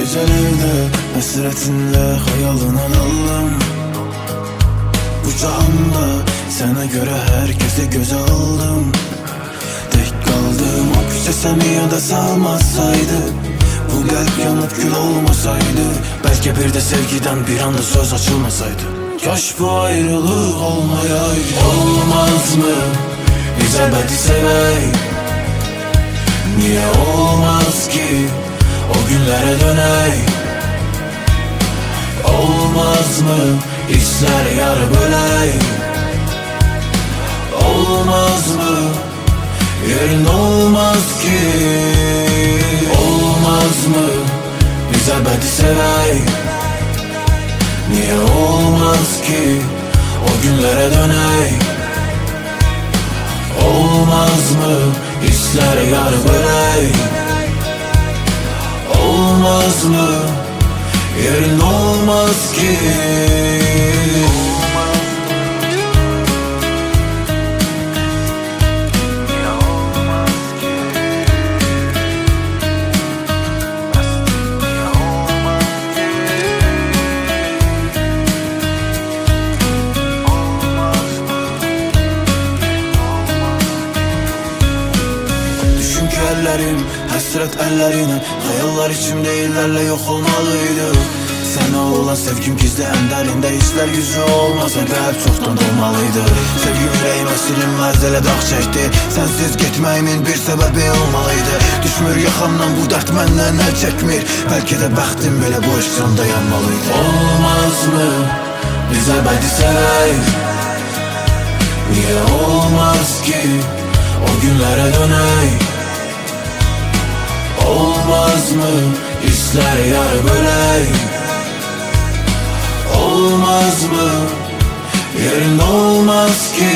gecelerdə həsrətinlə xəyalına daldım. Bu cahanda sənə görə hər kəsə gözəl aldım. Tək qaldım, o küçə səni yada salmasaydı, bu qəlb yanıb gül olmasaydı, bəlkə bir də sevgidən bir anda söz açılmasaydı. Kaş bu ayrılıq olmayaydı. Olmaz mı biz əbədi sevək? Niyə olmaz ki o günlərə dönək? Olmaz mı hislər yarı bölək? Olmaz mı yerin olmaz ki? Olmaz mı biz əbədi sevək? Niyə olmaz ki o günlərə dönək? Olmaz mı hislər yarı bölək? Olmaz mı yerin olmaz ki? Ellerim, həsrət əllərinə, xəyallar içimdə illərlə yox olmalıydı. Sənə olan sevgim gizli ən dərində, hisslər yüzü olmasa qəlb çoxdan dolmalıydı. Sevgim ürəyimə silinməz elə dağ çəkdi, sənsiz getməyimin bir səbəbi olmalıydı. Düşmür yaxamdan bu dərd məndən əl çəkmir, bəlkə də bəxtim belə bu eşqdən dayanmalıydı. Olmaz mı biz əbədi sevək? Niyə olmaz ki o günlərə dönək? Olmaz mı hislər yarı bölək? Olmaz mı yerin olmaz ki?